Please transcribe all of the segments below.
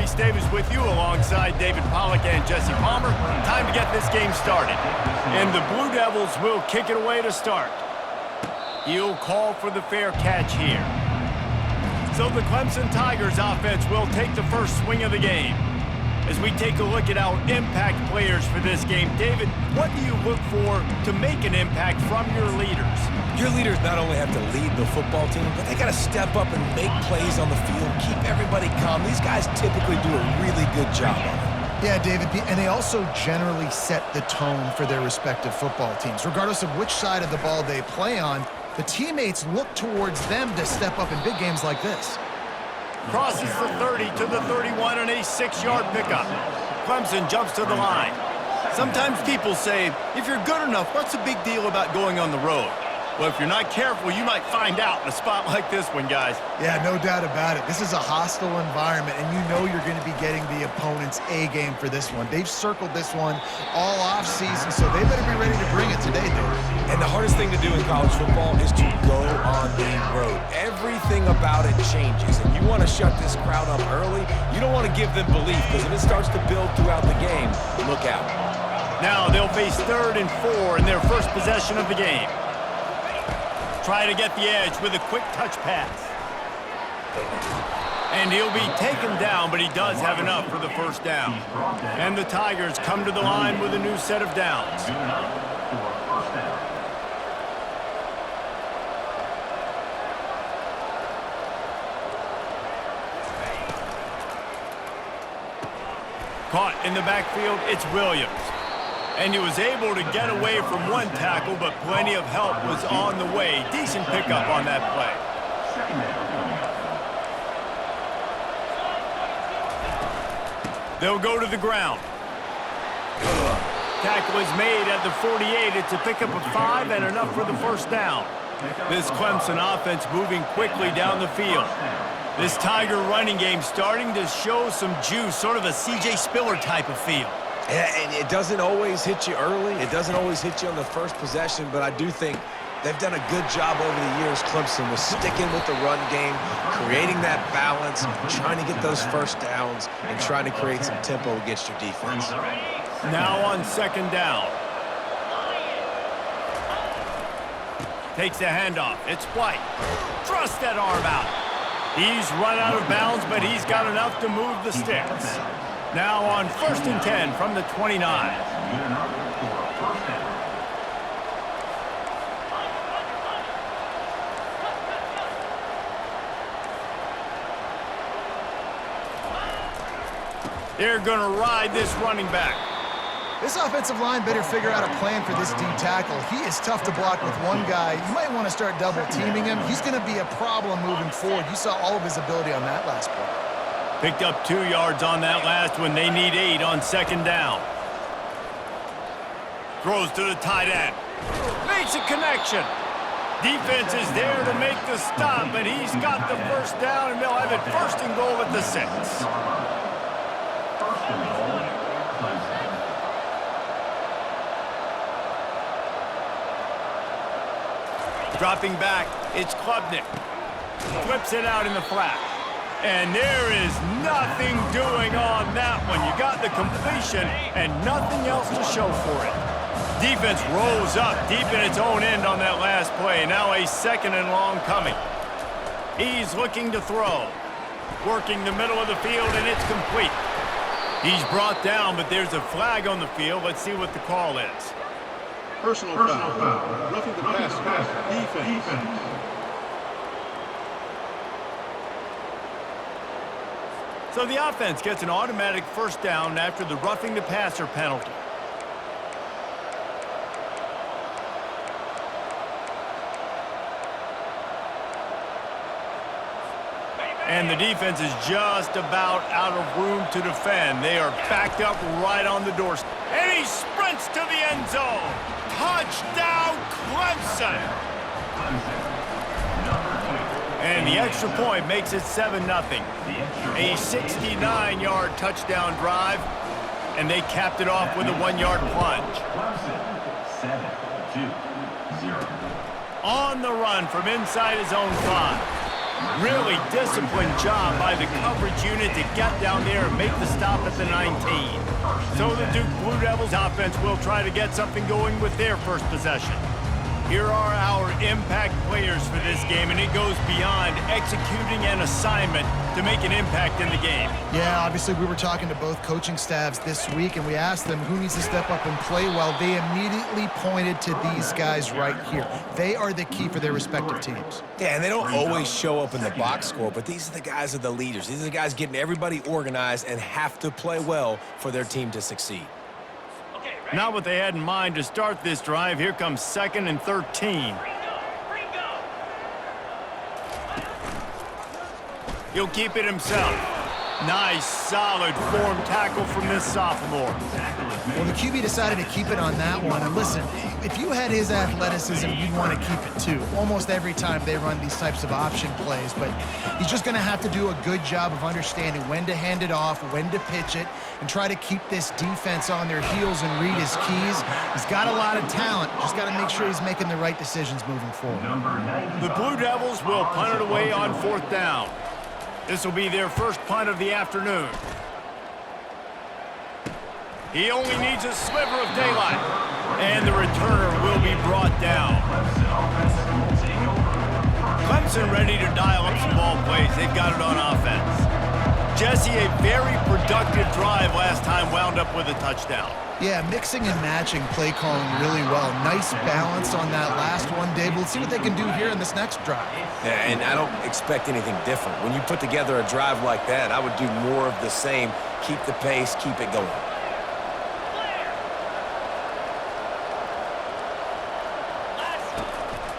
Reese Davis with you alongside David Pollack and Jesse Palmer. Time to get this game started. And the Blue Devils will kick it away to start. He'll call for the fair catch here. So the Clemson Tigers offense will take the first swing of the game. As we take a look at our impact players for this game, David, what do you look for to make an impact from your leaders? Your leaders not only have to lead the football team, but they got to step up and make plays on the field, keep everybody calm. These guys typically do a really good job of it. Yeah, David, and they also generally set the tone for their respective football teams. Regardless of which side of the ball they play on, the teammates look towards them to step up in big games like this. Crosses the 30 to the 31 on a 6-yard pickup. Clemson jumps to the line. Sometimes people say, if you're good enough, what's the big deal about going on the road? Well, if you're not careful, you might find out in a spot like this one, guys. Yeah, no doubt about it. This is a hostile environment, and you know you're going to be getting the opponent's A game for this one. They've circled this one all offseason, so they better be ready to bring it today, dude. And the hardest thing to do in college football is to go on the road. Everything about it changes, and you want to shut this crowd up early. You don't want to give them belief, because if it starts to build throughout the game, look out. Now they'll face 3rd and 4 in their first possession of the game. Try to get the edge with a quick touch pass. And he'll be taken down, but he does have enough for the first down. And the Tigers come to the line with a new set of downs. Caught in the backfield, it's Williams. And he was able to get away from one tackle, but plenty of help was on the way. Decent pickup on that play. They'll go to the ground. Tackle is made at the 48. It's a pickup of 5 and enough for the first down. This Clemson offense moving quickly down the field. This Tiger running game starting to show some juice, sort of a C.J. Spiller type of feel. Yeah, and it doesn't always hit you early. It doesn't always hit you on the first possession, but I do think they've done a good job over the years, Clemson, with sticking with the run game, creating that balance, trying to get those first downs, and trying to create some tempo against your defense. Now on 2nd down. Takes the handoff. It's White. Thrust that arm out. He's run out of bounds, but he's got enough to move the sticks. Now on 1st and 10 from the 29. They're going to ride this running back. This offensive line better figure out a plan for this D tackle. He is tough to block with one guy. You might want to start double-teaming him. He's going to be a problem moving forward. You saw all of his ability on that last play. Picked up 2 yards on that last one. They need 8 on 2nd down. Throws to the tight end. Makes a connection. Defense is there to make the stop, but he's got the first down, and they'll have it 1st and goal at the 6. Dropping back, it's Klubnik. Flips it out in the flat. And there is nothing doing on that one. You got the completion and nothing else to show for it. Defense rolls up deep in its own end on that last play. Now a 2nd and long coming. He's looking to throw. Working the middle of the field, and it's complete. He's brought down, but there's a flag on the field. Let's see what the call is. Personal foul. Roughing the passer. Defense. So the offense gets an automatic first down after the roughing the passer penalty. And the defense is just about out of room to defend. They are backed up right on the doorstep. And he sprints to the end zone. Touchdown, Clemson! And the extra point makes it 7-0. A 69-yard touchdown drive, and they capped it off with a 1-yard plunge. 7-2-0. On the run from inside his own 5. Really disciplined job by the coverage unit to get down there and make the stop at the 19. So the Duke Blue Devils offense will try to get something going with their first possession. Here are our impact players for this game, and it goes beyond executing an assignment to make an impact in the game. Yeah, obviously we were talking to both coaching staffs this week, and we asked them who needs to step up and play well. They immediately pointed to these guys right here. They are the key for their respective teams. Yeah, and they don't always show up in the box score, but these are the guys that are the leaders. These are the guys getting everybody organized and have to play well for their team to succeed. Not what they had in mind to start this drive. Here comes 2nd and 13. He'll keep it himself. Nice, solid form tackle from this sophomore. Well, the QB decided to keep it on that one. And listen, if you had his athleticism, you'd want to keep it too. Almost every time they run these types of option plays. But he's just going to have to do a good job of understanding when to hand it off, when to pitch it, and try to keep this defense on their heels and read his keys. He's got a lot of talent. Just got to make sure he's making the right decisions moving forward. The Blue Devils will punt it away on 4th down. This will be their first punt of the afternoon. He only needs a sliver of daylight, and the returner will be brought down. Clemson ready to dial up some ball plays. They've got it on offense. Jesse, a very productive drive last time, wound up with a touchdown. Yeah, mixing and matching play calling really well. Nice balance on that last one, Dave. Let's see what they can do here in this next drive. Yeah, and I don't expect anything different. When you put together a drive like that, I would do more of the same. Keep the pace, keep it going.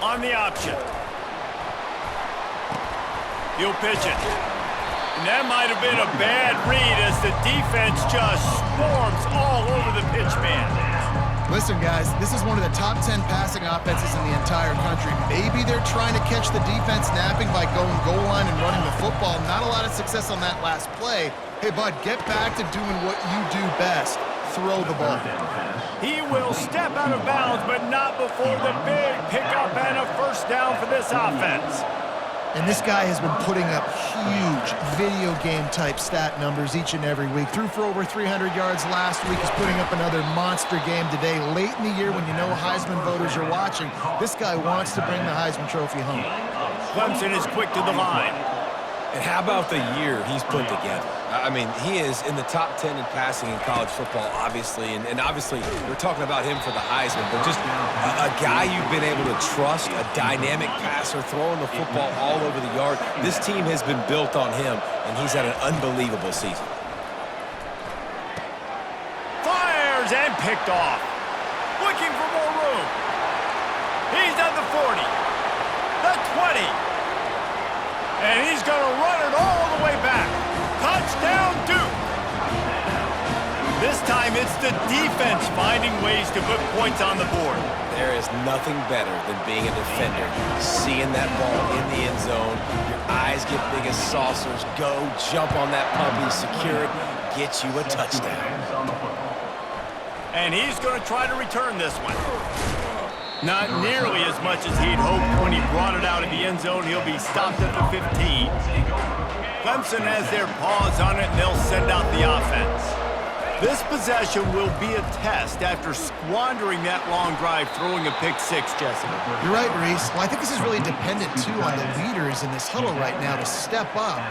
On the option. He'll pitch it. And that might have been a bad read as the defense just swarms all over the pitch man. Listen, guys, this is one of the top 10 passing offenses in the entire country. Maybe they're trying to catch the defense napping by going goal line and running the football. Not a lot of success on that last play. Hey, bud, get back to doing what you do best. Throw the ball. He will step out of bounds, but not before the big pickup and a first down for this offense. And this guy has been putting up huge video game type stat numbers each and every week. Threw for over 300 yards last week. He's putting up another monster game today. Late in the year when you know Heisman voters are watching, this guy wants to bring the Heisman Trophy home. Clemson is quick to the line. And how about the year he's put together? I mean, he is in the top 10 in passing in college football, obviously. And obviously, we're talking about him for the Heisman. But just a guy you've been able to trust, a dynamic passer, throwing the football all over the yard. This team has been built on him, and he's had an unbelievable season. Fires and picked off. Looking for more room. He's at the 40. The 20. And he's going to run it all the way back. Touchdown, Duke. This time it's the defense finding ways to put points on the board. There is nothing better than being a defender. Seeing that ball in the end zone, your eyes get big as saucers. Go, jump on that puppy, secure it, get you a touchdown. And he's going to try to return this one. Not nearly as much as he'd hoped when he brought it out of the end zone. He'll be stopped at the 15. Clemson has their paws on it, and they'll send out the offense. This possession will be a test after squandering that long drive, throwing a pick six, Jesse. You're right, Reese. Well, I think this is really dependent, too, on the leaders in this huddle right now to step up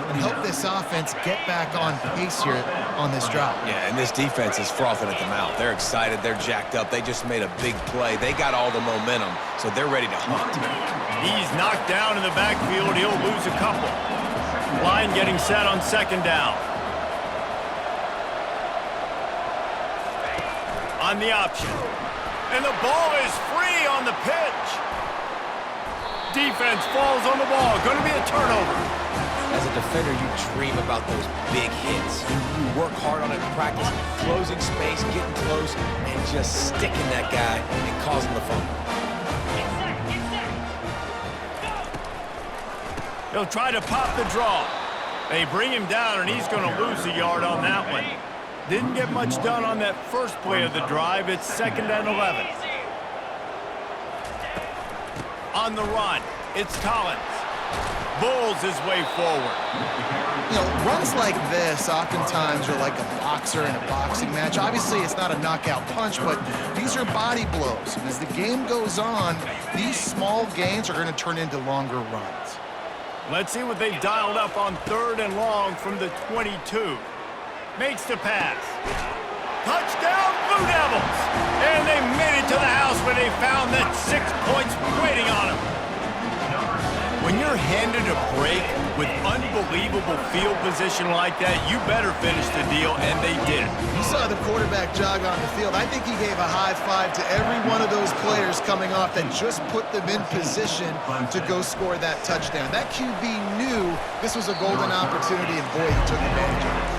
and help this offense get back on pace here on this drive. Yeah, and this defense is frothing at the mouth. They're excited. They're jacked up. They just made a big play. They got all the momentum, so they're ready to hunt. He's knocked down in the backfield. He'll lose a couple. Line getting set on 2nd down. On the option. And the ball is free on the pitch. Defense falls on the ball. Going to be a turnover. As a defender, you dream about those big hits. You work hard on it in practice, closing space, getting close, and just sticking that guy and causing the fumble. He'll try to pop the draw. They bring him down, and he's going to lose a yard on that one. Didn't get much done on that first play of the drive. It's 2nd and 11. On the run, it's Collins. bulls his way forward. You know, runs like this oftentimes are like a boxer in a boxing match. Obviously, it's not a knockout punch, but these are body blows. And as the game goes on, these small gains are going to turn into longer runs. Let's see what they've dialed up on 3rd and long from the 22. Makes the pass. Touchdown, Blue Devils! And they made it to the house where they found that 6 points waiting on them. When you're handed a break with unbelievable field position like that, you better finish the deal, and they did. You saw the quarterback jog on the field. I think he gave a high five to every one of those players coming off that just put them in position to go score that touchdown. That QB knew this was a golden opportunity, and boy, he took advantage of it.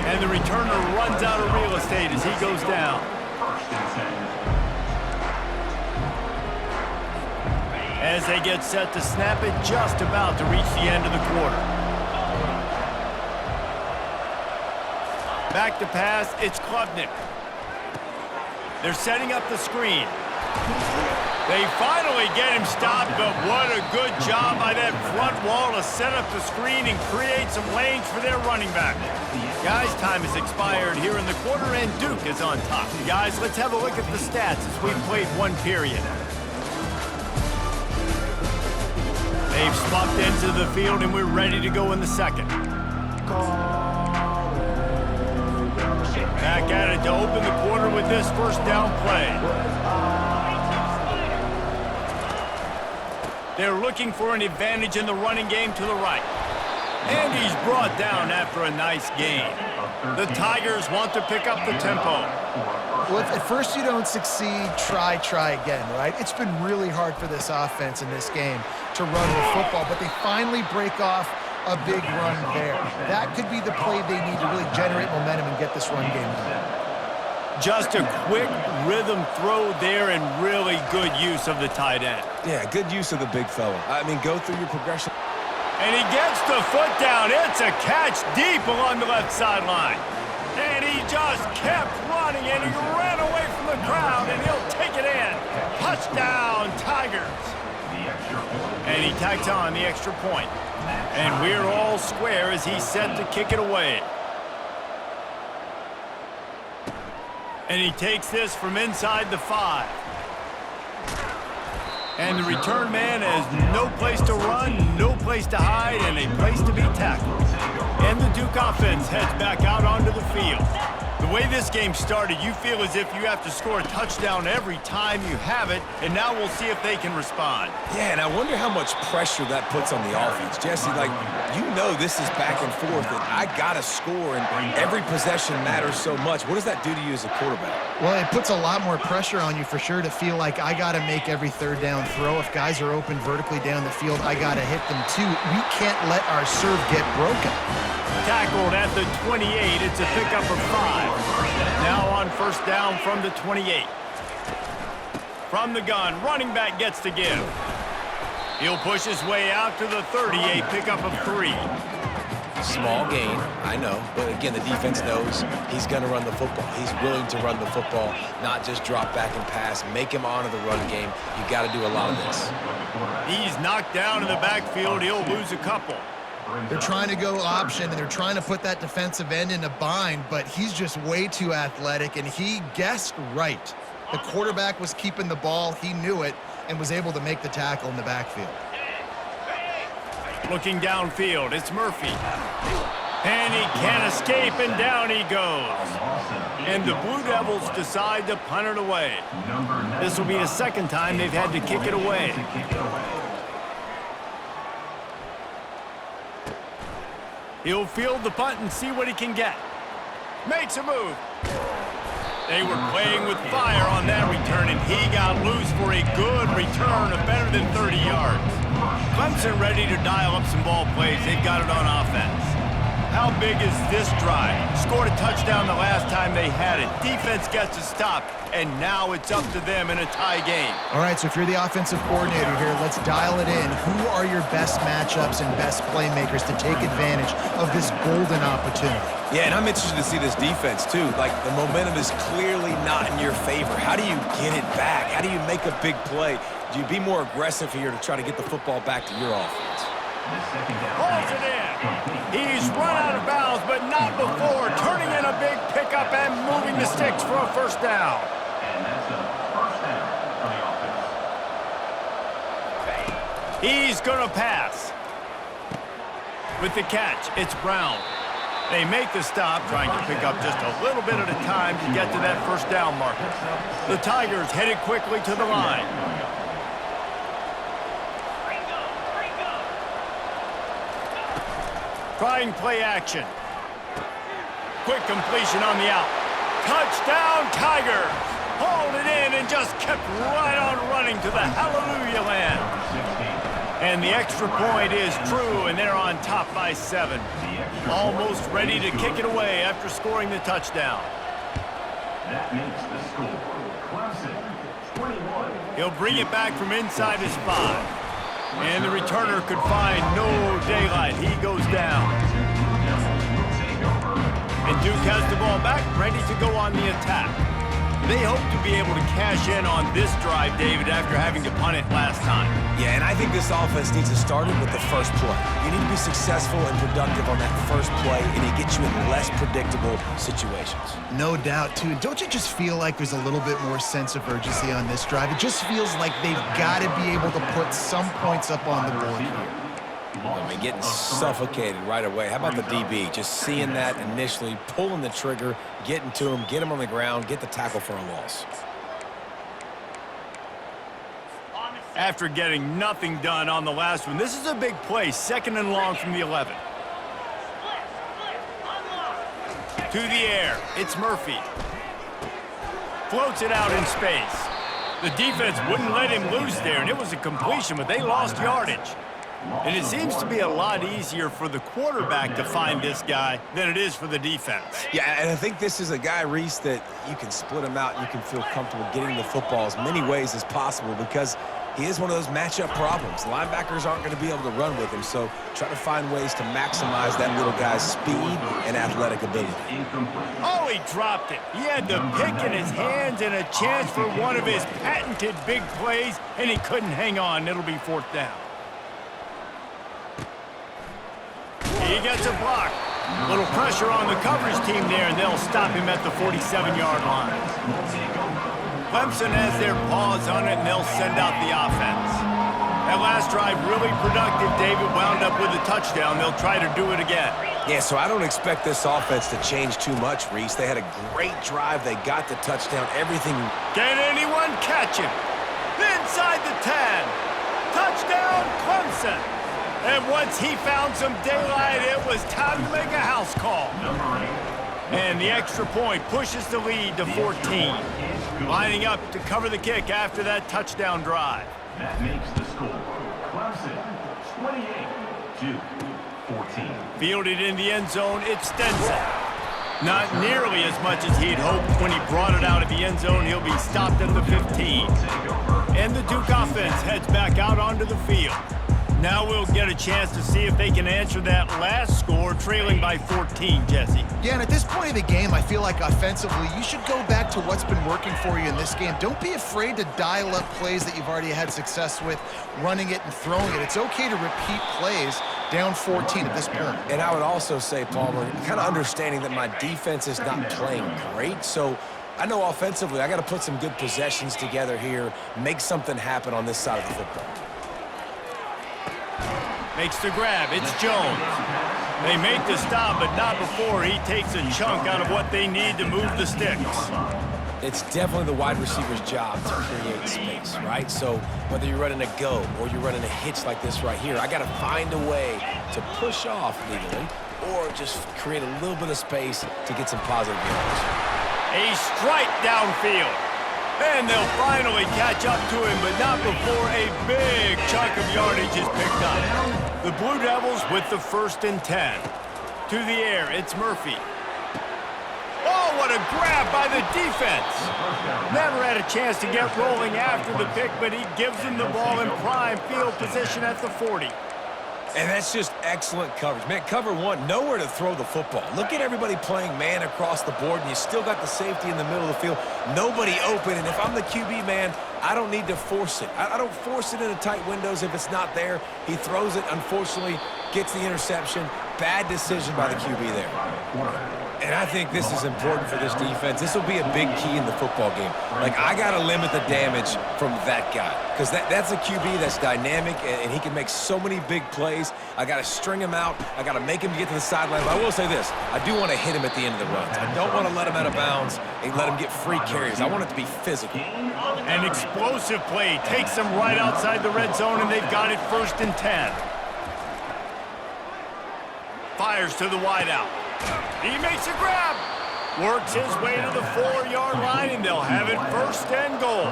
And the returner runs out of real estate as he goes down. As they get set to snap it, just about to reach the end of the quarter. Back to pass, it's Klubnik. They're setting up the screen. They finally get him stopped, but what a good job by that front wall to set up the screen and create some lanes for their running back. Guys, time has expired here in the quarter, and Duke is on top. Guys, let's have a look at the stats as we've played one period. They've swapped into the field, and we're ready to go in the second. Back at it to open the quarter with this first down play. They're looking for an advantage in the running game to the right. And he's brought down after a nice gain. The Tigers want to pick up the tempo. Well, if at first you don't succeed, try again, right? It's been really hard for this offense in this game to run the football, but they finally break off a big run there. That could be the play they need to really generate momentum and get this run game going. Just a quick rhythm throw there and really good use of the tight end. Yeah, good use of the big fella. I mean, go through your progression. And he gets the foot down. It's a catch deep along the left sideline. And he just kept running, and he ran away from the crowd, and he'll take it in. Touchdown, Tigers. And he tacks on the extra point. And we're all square as he's set to kick it away. And he takes this from inside the 5. And the return man has no place to run, no place to hide, and a place to be tackled. And the Duke offense heads back out onto the field. The way this game started, you feel as if you have to score a touchdown every time you have it, and now we'll see if they can respond. Yeah, and I wonder how much pressure that puts on the offense. Jesse, like, you know this is back and forth, and I got to score, and every possession matters so much. What does that do to you as a quarterback? Well, it puts a lot more pressure on you for sure to feel like I got to make every third down throw. If guys are open vertically down the field, I got to hit them too. We can't let our serve get broken. Tackled at the 28. It's a pickup of 5. Now on first down from the 28. From the gun, running back gets to give. He'll push his way out to the 38, pickup of 3. Small gain, I know, but again, the defense knows he's going to run the football. He's willing to run the football, not just drop back and pass, make him honor the run game. You got to do a lot of this. He's knocked down in the backfield. He'll lose a couple. They're trying to go option, and they're trying to put that defensive end in a bind, but he's just way too athletic, and he guessed right. The quarterback was keeping the ball. He knew it and was able to make the tackle in the backfield. Looking downfield, it's Murphy. And he can't escape, and down he goes. And the Blue Devils decide to punt it away. This will be the second time they've had to kick it away. He'll field the punt and see what he can get. Makes a move. They were playing with fire on that return, and he got loose for a good return of better than 30 yards. Clemson ready to dial up some ball plays. They've got it on offense. How big is this drive? Scored a touchdown the last time they had it. Defense gets a stop, and now it's up to them in a tie game. All right, so if you're the offensive coordinator here, let's dial it in. Who are your best matchups and best playmakers to take advantage of this golden opportunity? Yeah, and I'm interested to see this defense, too. Like, the momentum is clearly not in your favor. How do you get it back? How do you make a big play? Do you be more aggressive here to try to get the football back to your offense? Pulls it in. He's run out of bounds, but not before turning in a big pickup and moving the sticks for a first down. And that's a first down for the offense. He's going to pass. With the catch, it's Brown. They make the stop, trying to pick up just a little bit at a time to get to that first down marker. The Tigers headed quickly to the line. Trying play action. Quick completion on the out. Touchdown, Tigers! Hauled it in and just kept right on running to the hallelujah land. And the extra point is true, and they're on top by 7. Almost ready to kick it away after scoring the touchdown. That makes the score. Clemson, 21. He'll bring it back from inside his 5. And the returner could find no daylight. He goes down. And Duke has the ball back, ready to go on the attack. They hope to be able to cash in on this drive, David, after having to punt it last time. Yeah, and I think this offense needs to start it with the first play. You need to be successful and productive on that first play, and it gets you in less predictable situations. No doubt, too. Don't you just feel like there's a little bit more sense of urgency on this drive? It just feels like they've got to be able to put some points up on the board here. I mean, getting suffocated right away. How about the DB? Just seeing that initially, pulling the trigger, getting to him, get him on the ground, get the tackle for a loss. After getting nothing done on the last one, this is a big play, 2nd and long from the 11. To the air, it's Murphy. Floats it out in space. The defense wouldn't let him loose there, and it was a completion, but they lost yardage. And it seems to be a lot easier for the quarterback to find this guy than it is for the defense. Yeah, and I think this is a guy, Reese, that you can split him out and you can feel comfortable getting the football as many ways as possible because he is one of those matchup problems. Linebackers aren't going to be able to run with him, so try to find ways to maximize that little guy's speed and athletic ability. Oh, he dropped it. He had the pick in his hands and a chance for one of his patented big plays, and he couldn't hang on. It'll be 4th down. He gets a block. A little pressure on the coverage team there, and they'll stop him at the 47-yard line. Clemson has their paws on it, and they'll send out the offense. That last drive, really productive. David wound up with a touchdown. They'll try to do it again. Yeah, so I don't expect this offense to change too much, Reese. They had a great drive. They got the touchdown. Everything. Can anyone catch him? Inside the 10. Touchdown, Clemson. And once he found some daylight, it was time to make a house call. And the extra point pushes the lead to 14. Lining up to cover the kick after that touchdown drive. That makes the score. Clemson, 28-14. Fielded in the end zone, it's Stenson. Not nearly as much as he'd hoped when he brought it out of the end zone. He'll be stopped at the 15. And the Duke offense heads back out onto the field. Now we'll get a chance to see if they can answer that last score, trailing by 14, Jesse. Yeah, and at this point of the game, I feel like offensively, you should go back to what's been working for you in this game. Don't be afraid to dial up plays that you've already had success with, running it and throwing it. It's okay to repeat plays down 14 at this point. And I would also say, Palmer, kind of understanding that my defense is not playing great, so I know offensively I got to put some good possessions together here, make something happen on this side of the football. Makes the grab. It's Jones. They make the stop, but not before he takes a chunk out of what they need to move the sticks. It's definitely the wide receiver's job to create space, right? So whether you're running a go or you're running a hitch like this right here, I got to find a way to push off legally or just create a little bit of space to get some positive yards. A strike downfield. And they'll finally catch up to him, but not before a big chunk of yardage is picked up. The Blue Devils with the 1st and 10. To the air, it's Murphy. Oh, what a grab by the defense. Never had a chance to get rolling after the pick, but he gives him the ball in prime field position at the 40. And that's just excellent coverage. Man, cover one, nowhere to throw the football. Look at everybody playing man across the board, and you still got the safety in the middle of the field. Nobody open, and if I'm the QB, man, I don't need to force it. I don't force it into tight windows if it's not there. He throws it, unfortunately, gets the interception. Bad decision by the QB there. And I think this is important for this defense. This will be a big key in the football game. Like, I got to limit the damage from that guy because that's a QB that's dynamic, and he can make so many big plays. I got to string him out. I got to make him get to the sideline. But I will say this. I do want to hit him at the end of the runs. I don't want to let him out of bounds and let him get free carries. I want it to be physical. An explosive play takes them right outside the red zone, and they've got it 1st and 10. Fires to the wideout. He makes a grab. Works his way to the 4-yard line, and they'll have it 1st and goal.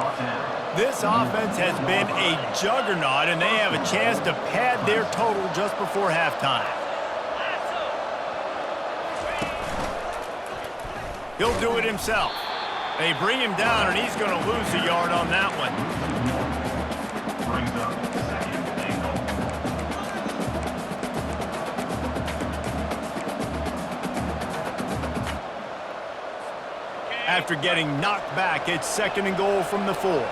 This offense has been a juggernaut, and they have a chance to pad their total just before halftime. He'll do it himself. They bring him down, and he's going to lose a yard on that one. Brings up 2nd and goal. After getting knocked back, it's 2nd and goal from the 4.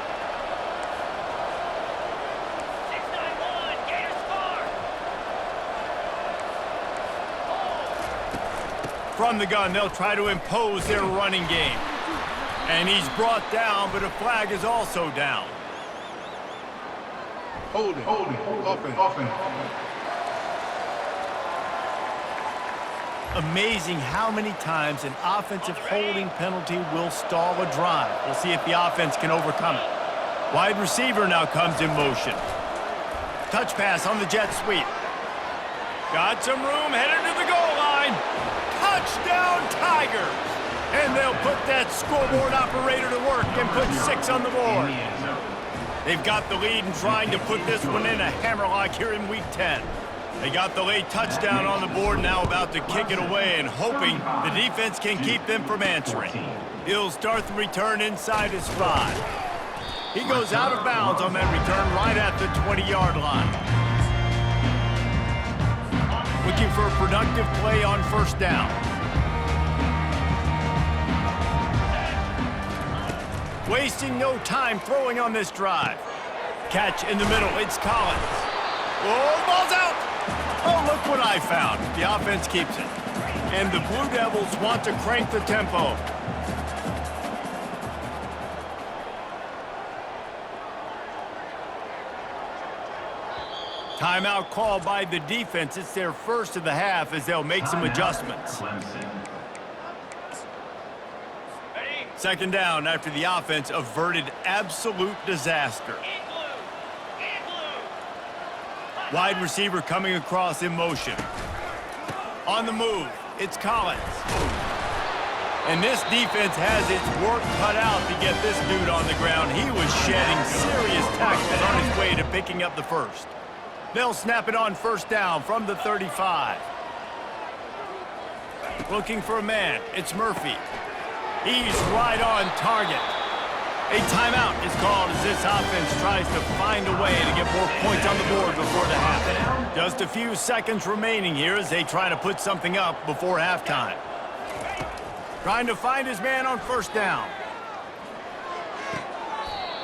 From the gun, they'll try to impose their running game. And he's brought down, but a flag is also down. Holding. Offense. Amazing how many times an offensive holding penalty will stall a drive. We'll see if the offense can overcome it. Wide receiver now comes in motion. Touch pass on the jet sweep. Got some room, headed to the goal line. Touchdown, Tigers! And they'll put that scoreboard operator to work and put 6 on the board. They've got the lead and trying to put this one in a hammerlock here in Week 10. They got the late touchdown on the board, now about to kick it away and hoping the defense can keep them from answering. He'll start the return inside his 5. He goes out of bounds on that return right at the 20-yard line. Looking for a productive play on 1st down. Wasting no time throwing on this drive. Catch in the middle, it's Collins. Oh, ball's out! Oh, look what I found. The offense keeps it. And the Blue Devils want to crank the tempo. Timeout called by the defense. It's their 1st of the half as they'll make some adjustments. 2nd down after the offense averted absolute disaster. Wide receiver coming across in motion. On the move, it's Collins. And this defense has its work cut out to get this dude on the ground. He was shedding serious tackles on his way to picking up the 1st. They'll snap it on 1st down from the 35. Looking for a man, it's Murphy. He's right on target. A timeout is called as this offense tries to find a way to get more points on the board before the half. Just a few seconds remaining here as they try to put something up before halftime. Trying to find his man on 1st down.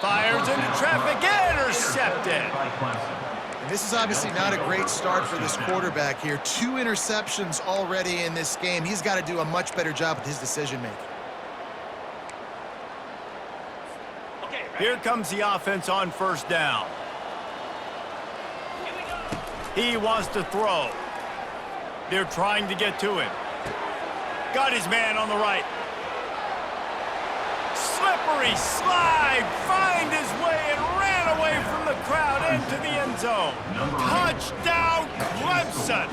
Fires into traffic, intercepted. And this is obviously not a great start for this quarterback here. 2 interceptions already in this game. He's got to do a much better job with his decision-making. Here comes the offense on 1st down. He wants to throw. They're trying to get to him. Got his man on the right. Slippery slide, find his way and ran away from the crowd into the end zone. Touchdown, Clemson.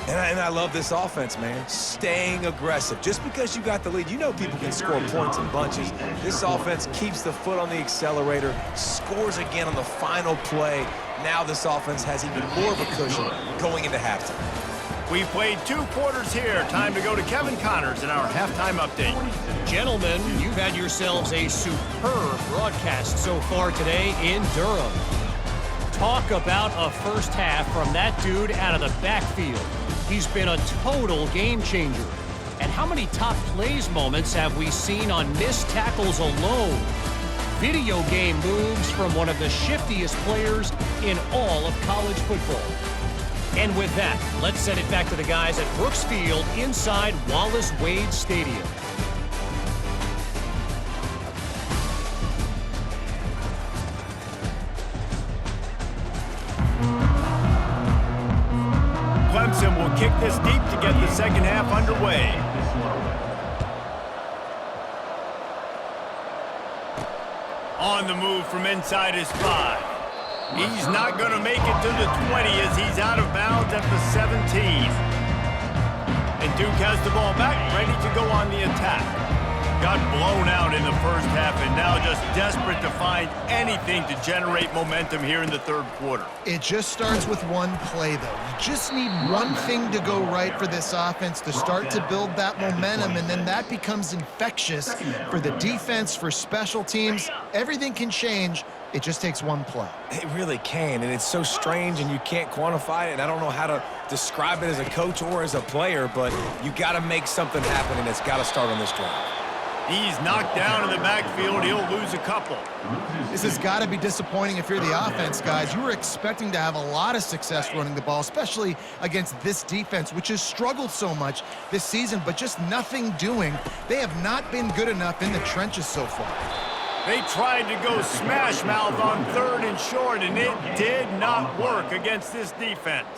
And I love this offense, man. Staying aggressive. Just because you got the lead, you know people can score points in bunches. This offense keeps the foot on the accelerator, scores again on the final play. Now this offense has even more of a cushion going into halftime. We've played 2 quarters here. Time to go to Kevin Connors in our halftime update. Gentlemen, you've had yourselves a superb broadcast so far today in Durham. Talk about a first half from that dude out of the backfield. He's been a total game changer. And how many top plays moments have we seen on missed tackles alone? Video game moves from one of the shiftiest players in all of college football. And with that, let's send it back to the guys at Brooks Field inside Wallace Wade Stadium. Clemson will kick this deep to get the second half underway. On the move from inside his 5. He's not going to make it to the 20 as he's out of bounds at the 17. And Duke has the ball back, ready to go on the attack. Got blown out in the first half and now just desperate to find anything to generate momentum here in the third quarter. It just starts with one play, though. You just need one thing to go right for this offense to start to build that momentum, and then that becomes infectious for the defense, for special teams. Everything can change. It just takes one play. It really can, and it's so strange, and you can't quantify it, and I don't know how to describe it as a coach or as a player, but you got to make something happen, and it's got to start on this drive. He's knocked down in the backfield. He'll lose a couple. This has got to be disappointing if you're the offense, guys. You were expecting to have a lot of success running the ball, especially against this defense, which has struggled so much this season, but just nothing doing. They have not been good enough in the trenches so far. They tried to go smash mouth on 3rd and short, and it did not work against this defense.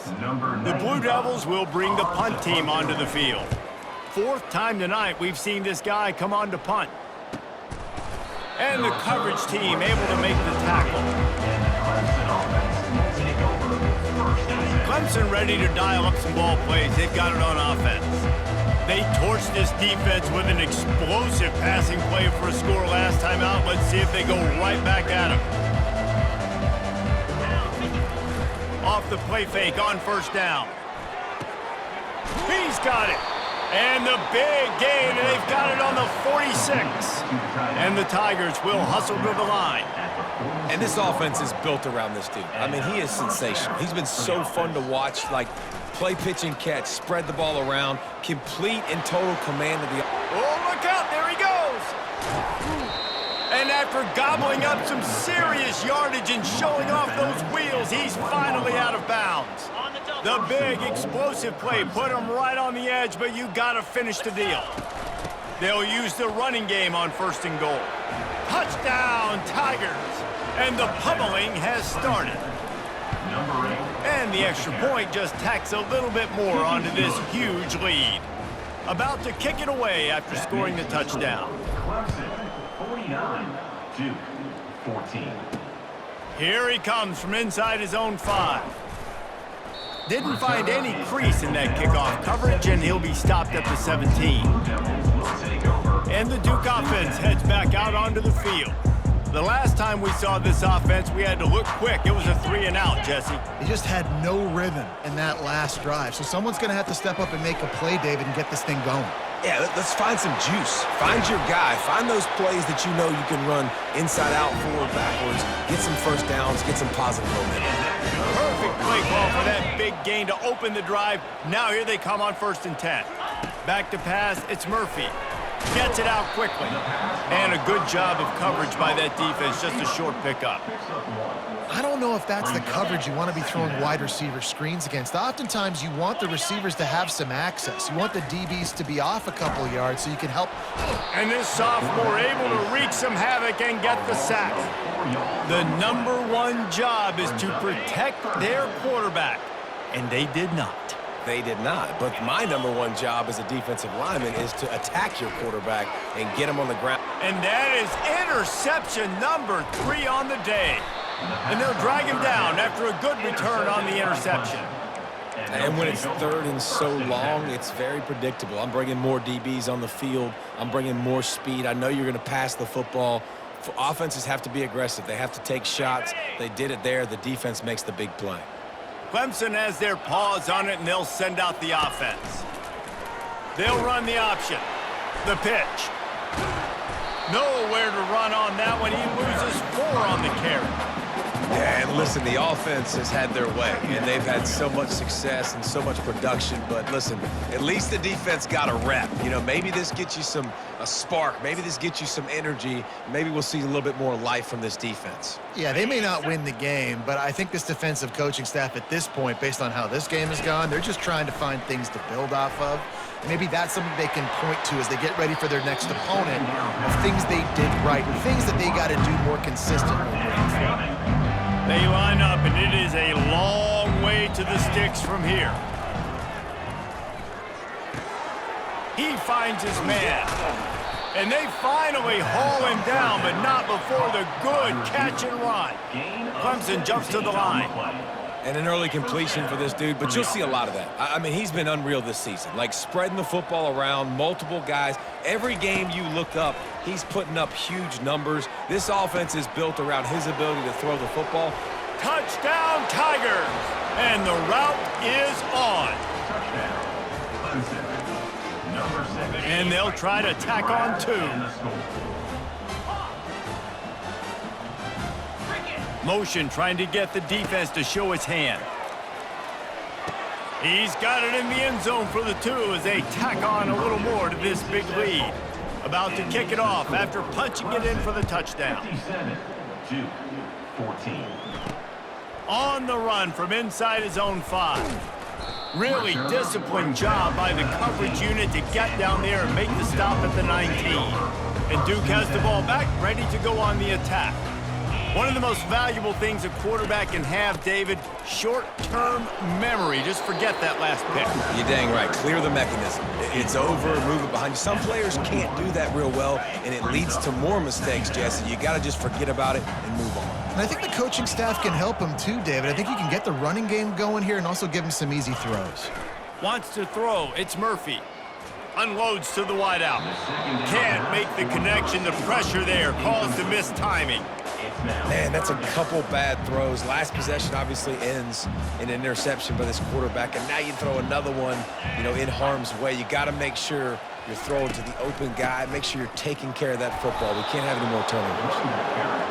The Blue Devils will bring the punt team onto the field. 4th time tonight we've seen this guy come on to punt. And the coverage team able to make the tackle. Clemson ready to dial up some ball plays. They've got it on offense. They torched this defense with an explosive passing play for a score last time out. Let's see if they go right back at him. Off the play fake on 1st down. He's got it. And the big gain, and they've got it on the 46. And the Tigers will hustle to the line. And this offense is built around this dude. I mean, he is sensational. He's been so fun to watch, like play, pitch, and catch, spread the ball around, complete and total command of the... Oh, look out, there he goes. And after gobbling up some serious yardage and showing off those wheels, he's finally out of bounds. The big explosive play put him right on the edge, but you got to finish the deal. They'll use the running game on 1st and goal. Touchdown, Tigers! And the pummeling has started. And the extra point just tacks a little bit more onto this huge lead. About to kick it away after scoring the touchdown. Clemson, 49, Duke, 14. Here he comes from inside his own 5. Didn't find any crease in that kickoff coverage, and he'll be stopped at the 17. And the Duke offense heads back out onto the field. The last time we saw this offense, we had to look quick. It was a 3-and-out, Jesse. He just had no rhythm in that last drive. So someone's going to have to step up and make a play, David, and get this thing going. Yeah, let's find some juice. Find your guy. Find those plays that you know you can run inside out, forward, backwards. Get some first downs. Get some positive momentum. Perfect play call for that big gain to open the drive. Now here they come on 1st and 10. Back to pass, it's Murphy. Gets it out quickly. And a good job of coverage by that defense, just a short pickup. I don't know if that's the coverage you want to be throwing wide receiver screens against. Oftentimes, you want the receivers to have some access. You want the DBs to be off a couple of yards so you can help. And this sophomore able to wreak some havoc and get the sack. The #1 job is to protect their quarterback, and they did not. They did not. But my #1 job as a defensive lineman is to attack your quarterback and get him on the ground. And that is interception number 3 on the day. And they'll drag him down after a good return on the interception. And when it's 3rd and so long, it's very predictable. I'm bringing more DBs on the field. I'm bringing more speed. I know you're going to pass the football. Offenses have to be aggressive. They have to take shots. They did it there. The defense makes the big play. Clemson has their paws on it, and they'll send out the offense. They'll run the option. The pitch. Nowhere to run on that one. He loses 4 on the carry. Yeah, and listen, the offense has had their way, and they've had so much success and so much production. But listen, at least the defense got a rep. You know, maybe this gets you a spark. Maybe this gets you some energy. Maybe we'll see a little bit more life from this defense. Yeah, they may not win the game, but I think this defensive coaching staff at this point, based on how this game has gone, they're just trying to find things to build off of. Maybe that's something they can point to as they get ready for their next opponent of things they did right, things that they got to do more consistently moving forward. They line up, and it is a long way to the sticks from here. He finds his man. And they finally haul him down, but not before the good catch and run. Clemson jumps to the line. And an early completion for this dude, but you'll see a lot of that. I mean, he's been unreal this season, like spreading the football around, multiple guys. Every game you look up, he's putting up huge numbers. This offense is built around his ability to throw the football. Touchdown, Tigers! And the route is on. And they'll try to tack on 2. Motion trying to get the defense to show its hand. He's got it in the end zone for the 2 as they tack on a little more to this big lead. About to kick it off after punching it in for the touchdown. 57-14. On the run from inside his own 5. Really disciplined job by the coverage unit to get down there and make the stop at the 19. And Duke has the ball back, ready to go on the attack. One of the most valuable things a quarterback can have, David, short-term memory. Just forget that last pick. You're dang right. Clear the mechanism. It's over, move it behind you. Some players can't do that real well, and it leads to more mistakes, Jesse. You got to just forget about it and move on. And I think the coaching staff can help him too, David. I think you can get the running game going here and also give him some easy throws. Wants to throw. It's Murphy. Unloads to the wideout. Can't make the connection. The pressure there caused the missed timing. Man, that's a couple bad throws. Last possession obviously ends in an interception by this quarterback, and now you throw another one, you know, in harm's way. You got to make sure you're throwing to the open guy. Make sure you're taking care of that football. We can't have any more turnovers.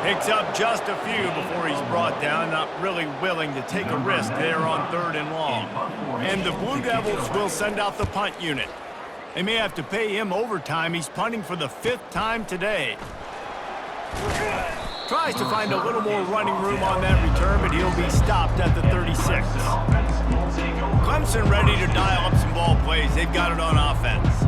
Picks up just a few before he's brought down. Not really willing to take a risk there on 3rd and long. And the Blue Devils will send out the punt unit. They may have to pay him overtime. He's punting for the 5th time today. Tries to find a little more running room on that return, but he'll be stopped at the 36. Clemson ready to dial up some ball plays. They've got it on offense.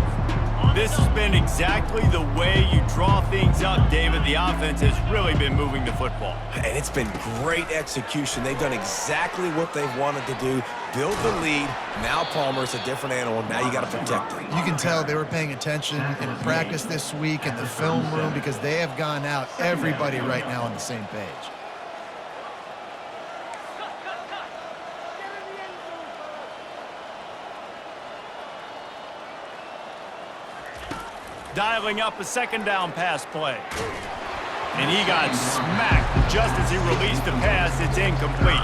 This has been exactly the way you draw things up, David. The offense has really been moving the football. And it's been great execution. They've done exactly what they've wanted to do. Build the lead. Now Palmer's a different animal. Now you got to protect him. You can tell they were paying attention in practice this week in the film room because they have gone out, everybody right now on the same page. Dialing up a 2nd down pass play. And he got smacked just as he released the pass. It's incomplete.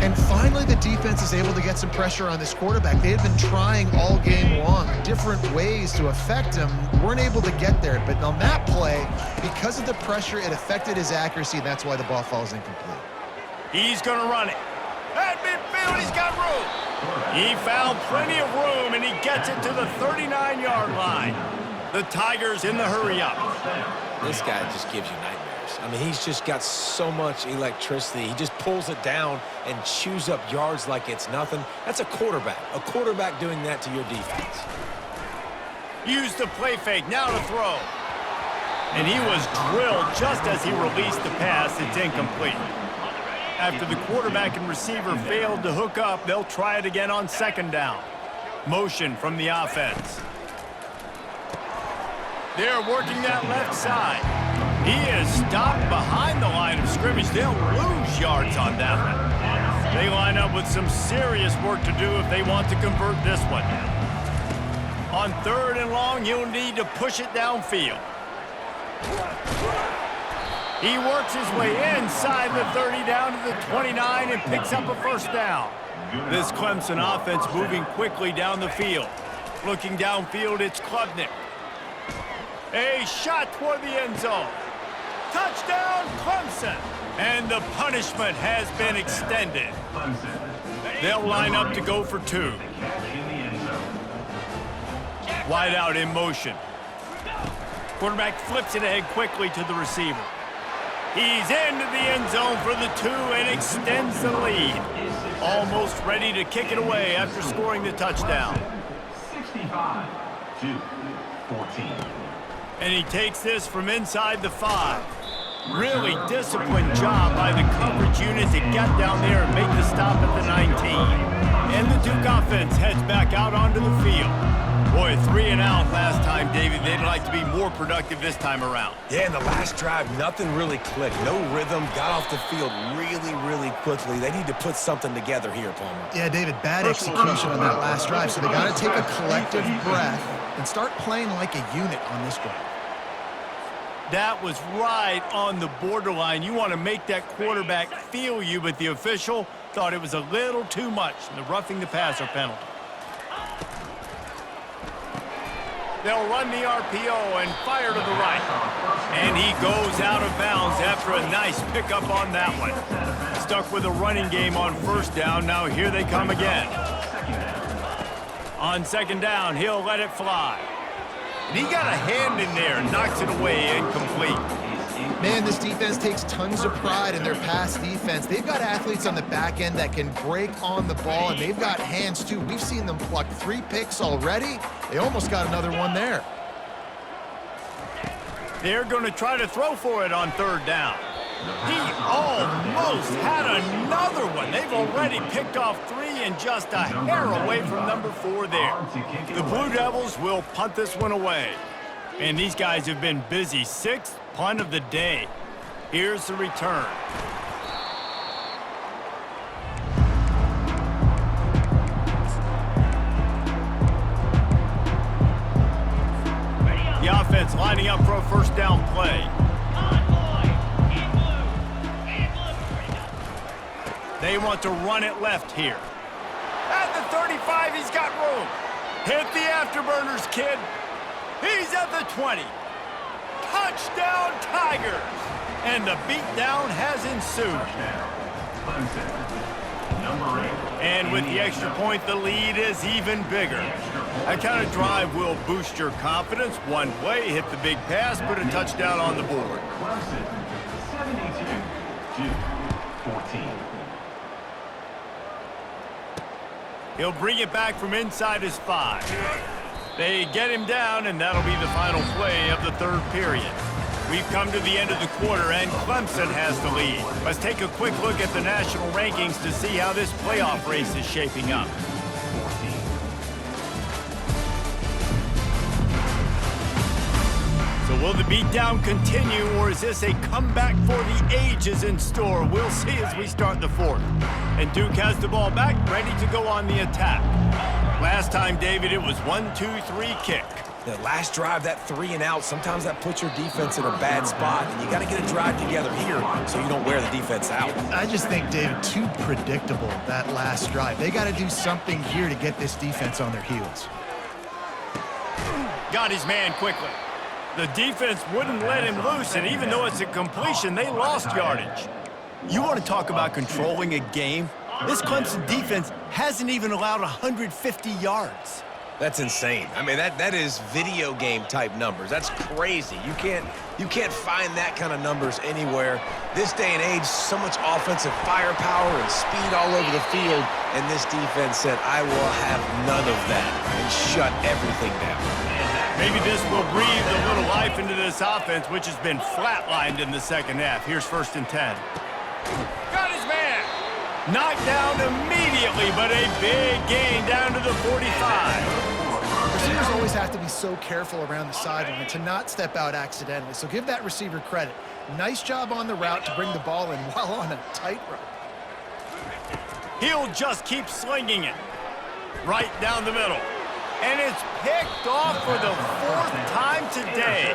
And finally, the defense is able to get some pressure on this quarterback. They had been trying all game long different ways to affect him. Weren't able to get there. But on that play, because of the pressure, it affected his accuracy, and that's why the ball falls incomplete. He's going to run it. At midfield, he's got room. He found plenty of room, and he gets it to the 39-yard line. The Tigers in the hurry-up. This guy just gives you nightmares. I mean, he's just got so much electricity. He just pulls it down and chews up yards like it's nothing. That's a quarterback. A quarterback doing that to your defense. Used the play fake, now to throw. And he was drilled just as he released the pass. It's incomplete. After the quarterback and receiver failed to hook up, they'll try it again on 2nd down. Motion from the offense. They're working that left side. He is stopped behind the line of scrimmage. They'll lose yards on that one. They line up with some serious work to do if they want to convert this one. On 3rd and long, he'll need to push it downfield. He works his way inside the 30 down to the 29 and picks up a 1st down. This Clemson offense moving quickly down the field. Looking downfield, it's Klubnik. A shot toward the end zone. Touchdown, Clemson. And the punishment has been extended. Clemson. They'll line up to go for 2. The catch in the end zone. Wide out in motion. Quarterback flips it ahead quickly to the receiver. He's into the end zone for the 2 and extends the lead. Almost ready to kick it away after scoring the touchdown. 65-14. And he takes this from inside the 5. Really disciplined job by the coverage unit to get down there and make the stop at the 19. And the Duke offense heads back out onto the field. Boy, 3 and out last time, David. They'd like to be more productive this time around. Yeah, in the last drive, nothing really clicked. No rhythm, got off the field really quickly. They need to put something together here, Palmer. Yeah, David, bad execution on that last drive, so they got to take a collective breath and start playing like a unit on this drive. That was right on the borderline. You want to make that quarterback feel you, but the official thought it was a little too much in the roughing the passer penalty. They'll run the RPO and fire to the right. And he goes out of bounds after a nice pickup on that one. Stuck with a running game on first down. Now here they come again. On second down, he'll let it fly. And he got a hand in there and knocks it away incomplete. Man, this defense takes tons of pride in their pass defense. They've got athletes on the back end that can break on the ball, and they've got hands, too. We've seen them pluck 3 picks already. They almost got another one there. They're going to try to throw for it on third down. He almost had another one. They've already picked off 3 and just a hair away from number 4 there. The Blue Devils will punt this one away. And these guys have been busy. 6th punt of the day. Here's the return. The offense lining up for a first down play. They want to run it left here. At the 35, he's got room. Hit the afterburners, kid. He's at the 20. Touchdown, Tigers! And the beatdown has ensued. And with the extra point, the lead is even bigger. That kind of drive will boost your confidence. One play, hit the big pass, put a touchdown on the board. 72-14. He'll bring it back from inside his 5. They get him down, and that'll be the final play of the third period. We've come to the end of the quarter, and Clemson has the lead. Let's take a quick look at the national rankings to see how this playoff race is shaping up. So will the beatdown continue, or is this a comeback for the ages in store? We'll see as we start the 4th. And Duke has the ball back, ready to go on the attack. Last time, David, it was 1-2-3 kick. The last drive, that 3 and out, sometimes that puts your defense in a bad spot, and you got to get a drive together here so you don't wear the defense out. I just think, David, too predictable, that last drive. They got to do something here to get this defense on their heels. Got his man quickly. The defense wouldn't let him loose, and even though it's a completion, they lost yardage. You want to talk about controlling a game? This Clemson defense hasn't even allowed 150 yards. That's insane. I mean, that is video game type numbers. That's crazy. You can't find that kind of numbers anywhere. This day and age, so much offensive firepower and speed all over the field, and this defense said, I will have none of that, and shut everything down. Maybe this will breathe a little life into this offense, which has been flatlined in the second half. Here's 1st and 10. Got his man. Knocked down immediately, but a big gain down to the 45. Receivers always have to be so careful around the sideline to not step out accidentally, so give that receiver credit. Nice job on the route to bring the ball in while on a tightrope. He'll just keep slinging it. Right down the middle. And it's picked off for the 4th time today.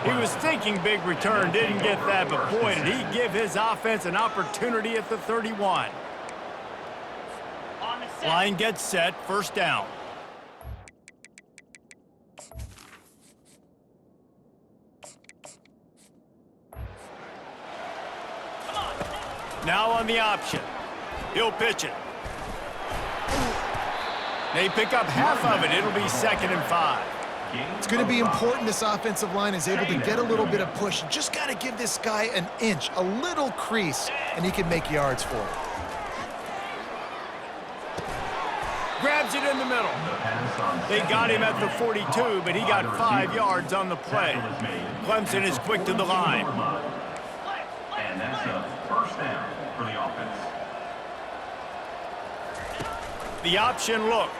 He was thinking big return, didn't get that, but boy, did he give his offense an opportunity at the 31. Line gets set, 1st down. Now on the option. He'll pitch it. They pick up half of it. It'll be 2nd and 5. It's going to be important this offensive line is able to get a little bit of push. Just got to give this guy an inch, a little crease, and he can make yards for it. Grabs it in the middle. They got him at the 42, but he got 5 yards on the play. Clemson is quick to the line. And that's a first down for the offense. The option look.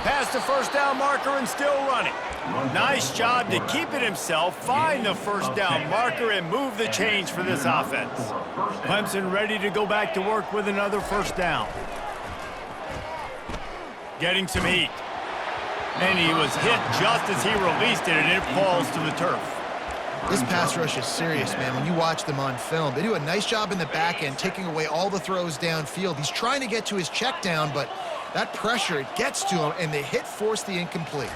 Past the first down marker and still running. Nice job to keep it himself, find the first down marker, and move the chains for this offense. Clemson ready to go back to work with another first down. Getting some heat. And he was hit just as he released it, and it falls to the turf. This pass rush is serious, man. When you watch them on film, they do a nice job in the back end, taking away all the throws downfield. He's trying to get to his check down, but that pressure, it gets to him, and the hit forced the incomplete.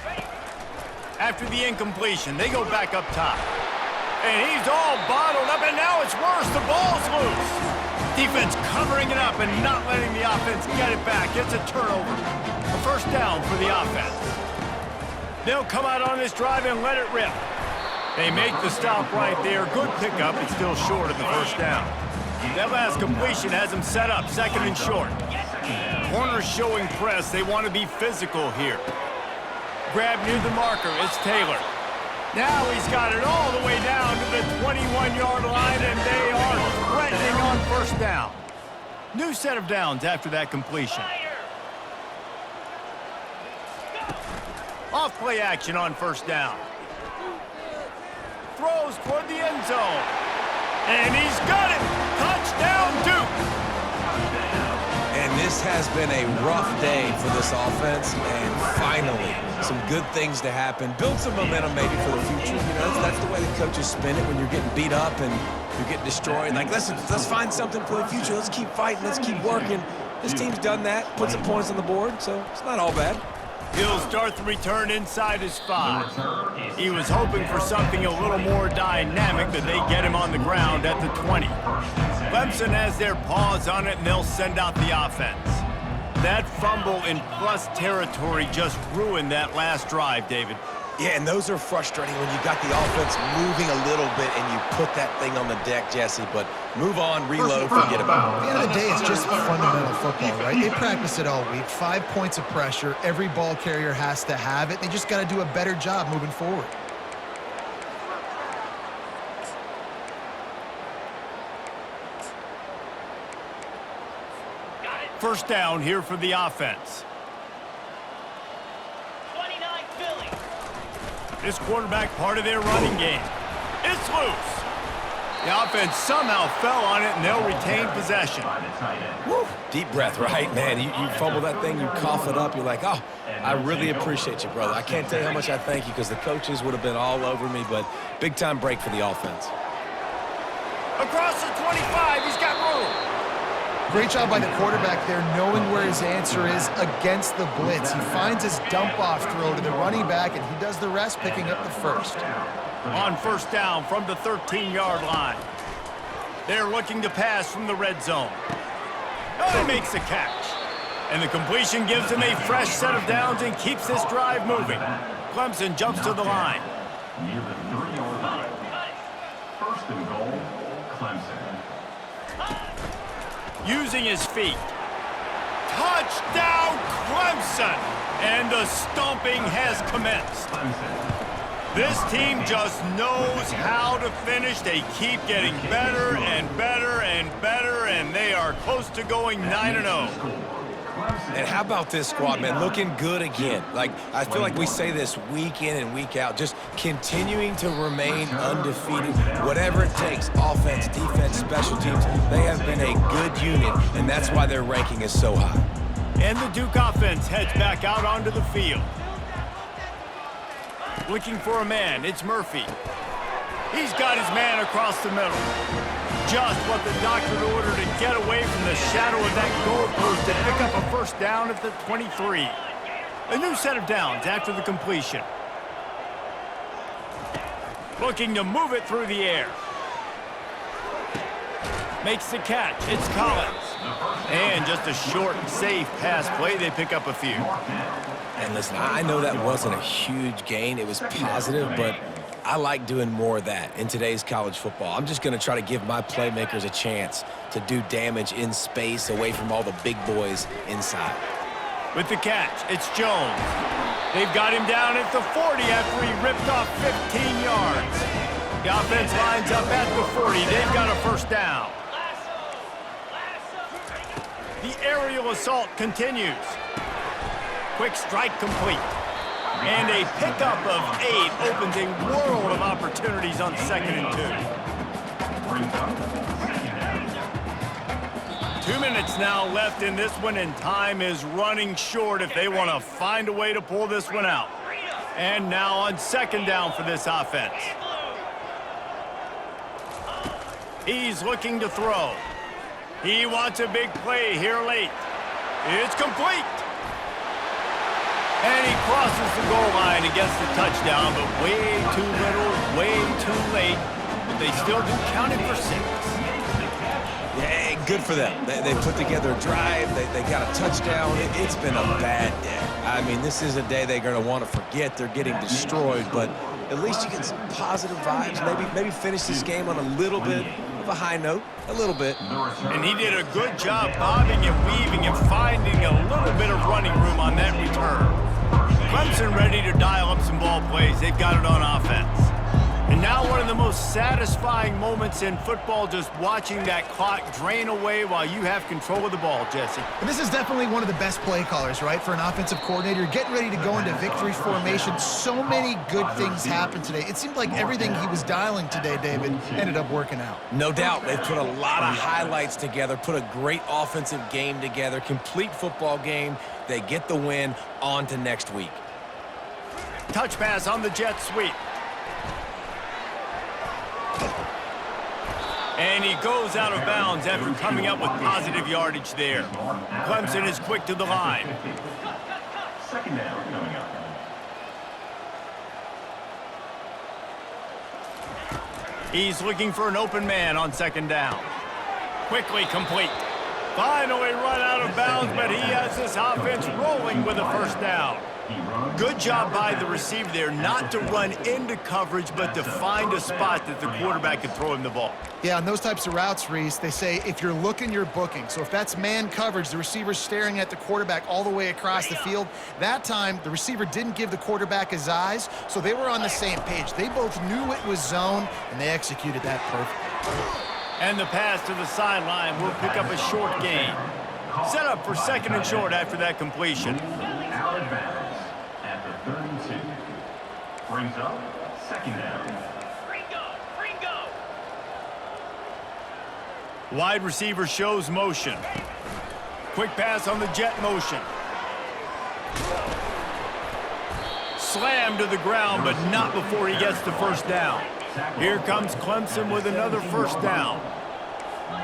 After the incompletion, they go back up top. And he's all bottled up, and now it's worse. The ball's loose. Defense covering it up and not letting the offense get it back. It's a turnover. A first down for the offense. They'll come out on this drive and let it rip. They make the stop right there. Good pickup. It's still short of the first down. That last completion has them set up 2nd and short. Corners showing press. They want to be physical here. Grab near the marker. It's Taylor. Now he's got it all the way down to the 21-yard line, and they are threatening on first down. New set of downs after that completion. Off play action on first down. Throws toward the end zone. And he's got it. Touchdown, Duke. And this has been a rough day for this offense, and finally, some good things to happen. Build some momentum maybe for the future. You know, that's the way the coaches spin it when you're getting beat up and you're getting destroyed. Like, let's find something for the future. Let's keep fighting. Let's keep working. This team's done that, put some points on the board, so it's not all bad. He'll start the return inside his 5. He was hoping for something a little more dynamic, but they get him on the ground at the 20. Clemson has their paws on it, and they'll send out the offense. That fumble in plus territory just ruined that last drive, David. Yeah, and those are frustrating when you got the offense moving a little bit and you put that thing on the deck, Jesse. But move on, reload, forget about it. At the end of the day, it's just fundamental football, right? They practice it all week. 5 points of pressure. Every ball carrier has to have it. They just got to do a better job moving forward. First down here for the offense. This quarterback part of their running game. It's loose. The offense somehow fell on it, and they'll retain possession. Woo. Deep breath, right, man? You fumble that thing, you cough it up, you're like, oh, I really appreciate you, brother. I can't tell you how much I thank you because the coaches would have been all over me, but big-time break for the offense. Across the 25, he's got room. Great job by the quarterback there, knowing where his answer is against the blitz. He finds his dump-off throw to the running back, and he does the rest, picking up the first. On first down from the 13-yard line. They're looking to pass from the red zone. Oh, he makes the catch. And the completion gives him a fresh set of downs and keeps this drive moving. Clemson jumps to the line. Near the 3-yard line. First and goal, Clemson. Using his feet. Touchdown, Clemson! And the stomping has commenced. This team just knows how to finish. They keep getting better and better and better, and they are close to going 9-0. And how about this squad, man? Looking good again. Like, I feel like we say this week in and week out, just continuing to remain undefeated, whatever it takes, offense, defense, special teams. They have been a good unit, and that's why their ranking is so high. And the Duke offense heads back out onto the field. Looking for a man, it's Murphy. He's got his man across the middle. Just what the doctor ordered to get away from the shadow of that goalpost and pick up a first down at the 23. A new set of downs after the completion. Looking to move it through the air. Makes the catch. It's Collins. And just a short, safe pass play. They pick up a few. And listen, I know that wasn't a huge gain. It was positive, but I like doing more of that in today's college football. I'm just going to try to give my playmakers a chance to do damage in space away from all the big boys inside. With the catch, it's Jones. They've got him down at the 40 after he ripped off 15 yards. The offense lines up at the 40. They've got a first down. The aerial assault continues. Quick strike complete. And a pickup of 8 opens a world of opportunities on 2nd and 2. 2 minutes now left in this one, and time is running short if they want to find a way to pull this one out. And now on 2nd down for this offense. He's looking to throw. He wants a big play here late. It's complete. And he crosses the goal line and gets the touchdown, but way too little, way too late. But they still do count it for 6. Yeah, good for them. They put together a drive. They got a touchdown. It's been a bad day. I mean, this is a day they're going to want to forget. They're getting destroyed, but at least you get some positive vibes. Maybe finish this game on a little bit of a high note, a little bit. And he did a good job bobbing and weaving and finding a little bit of running room on that return. Clemson ready to dial up some ball plays. They've got it on offense. And now one of the most satisfying moments in football, just watching that clock drain away while you have control of the ball, Jesse. And this is definitely one of the best play callers, right, for an offensive coordinator. Getting ready to go into victory formation. So many good things happened today. It seemed like everything he was dialing today, David, ended up working out. No doubt. They've put a lot of highlights together, put a great offensive game together, complete football game. They get the win. On to next week. Touch pass on the jet sweep. And he goes out of bounds after coming up with positive yardage there. Clemson is quick to the line. 2nd down coming up. He's looking for an open man on 2nd down. Quickly complete. Finally run out of bounds, but he has this offense rolling with a first down. Good job by the receiver there not to run into coverage, but to find a spot that the quarterback could throw him the ball. Yeah, on those types of routes, Reese, they say if you're looking, you're booking. So if that's man coverage, the receiver's staring at the quarterback all the way across the field. That time, the receiver didn't give the quarterback his eyes, so they were on the same page. They both knew it was zone, and they executed that perfectly. And the pass to the sideline will pick up a short gain. Set up for 2nd and short after that completion. Out of bounds at the 32. Brings up 2nd down. Wide receiver shows motion. Quick pass on the jet motion. Slammed to the ground, but not before he gets the first down. Here comes Clemson with another first down.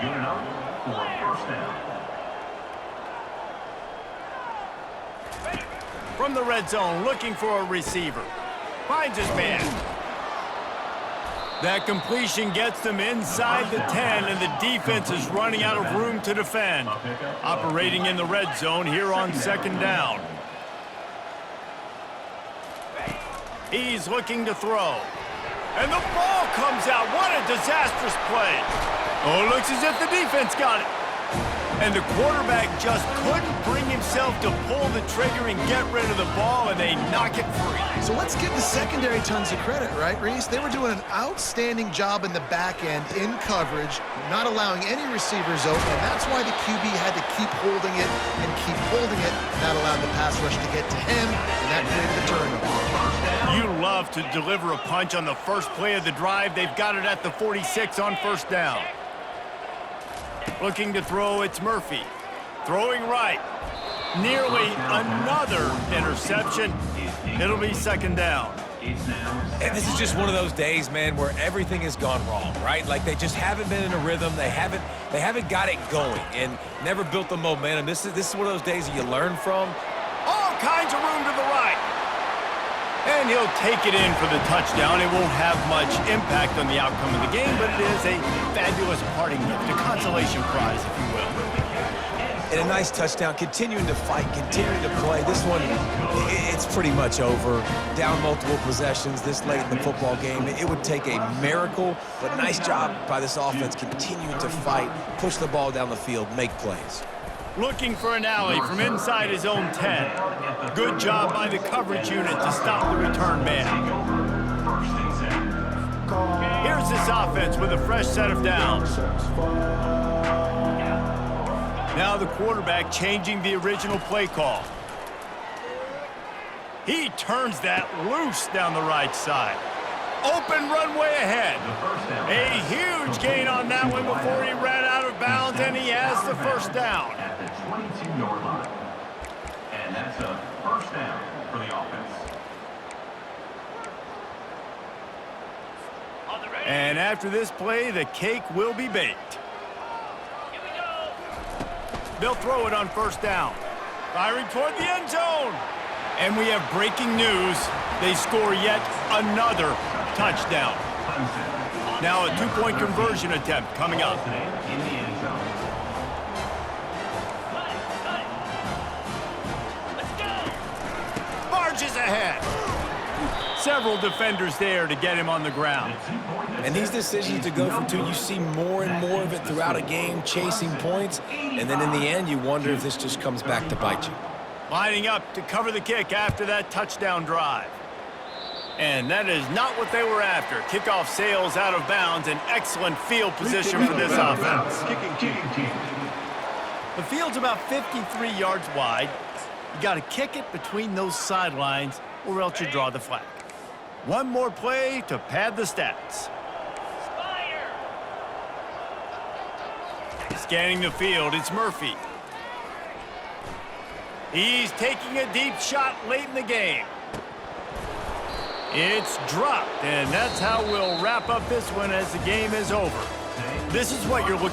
Good enough for a first down. From the red zone, looking for a receiver. Finds his man. That completion gets them inside the 10, and the defense is running out of room to defend. Operating in the red zone here on 2nd down. He's looking to throw. And the ball comes out. What a disastrous play. Oh, it looks as if the defense got it. And the quarterback just couldn't bring himself to pull the trigger and get rid of the ball, and they knock it free. So let's give the secondary tons of credit, right, Reese? They were doing an outstanding job in the back end, in coverage, not allowing any receivers open, and that's why the QB had to keep holding it and keep holding it. That allowed the pass rush to get to him, and that created the turnover. You love to deliver a punch on the first play of the drive. They've got it at the 46 on first down. Looking to throw, it's Murphy. Throwing right. Nearly another interception. It'll be 2nd down. And this is just one of those days, man, where everything has gone wrong, right? Like they just haven't been in a rhythm. They haven't got it going and never built the momentum. This is one of those days that you learn from. All kinds of room to the right. And he'll take it in for the touchdown. It won't have much impact on the outcome of the game, but it is a fabulous parting gift, a consolation prize, if you will. And a nice touchdown, continuing to fight, continuing to play. This one, it's pretty much over. Down multiple possessions this late in the football game. It would take a miracle, but nice job by this offense continuing to fight, push the ball down the field, make plays. Looking for an alley from inside his own 10. Good job by the coverage unit to stop the return man. Here's this offense with a fresh set of downs. Now the quarterback changing the original play call. He turns that loose down the right side. Open runway ahead. A huge gain on that one before he ran out of bounds, and he has the first down. At the 22-yard line. And that's a first down for the offense. And after this play, the cake will be baked. They'll throw it on first down. Firing toward the end zone. And we have breaking news. They score yet another touchdown. Now a two-point conversion attempt coming up. In the end zone. Barges ahead. Several defenders there to get him on the ground. And these decisions to go for two, you see more and more of it throughout a game, chasing points, and then in the end, you wonder if this just comes back to bite you. Lining up to cover the kick after that touchdown drive. And that is not what they were after. Kickoff sails out of bounds, an excellent field position for this offense. The field's about 53 yards wide. You got to kick it between those sidelines, or else you draw the flag. One more play to pad the stats. Scanning the field, it's Murphy. He's taking a deep shot late in the game. It's dropped, and that's how we'll wrap up this one as the game is over. This is what you're looking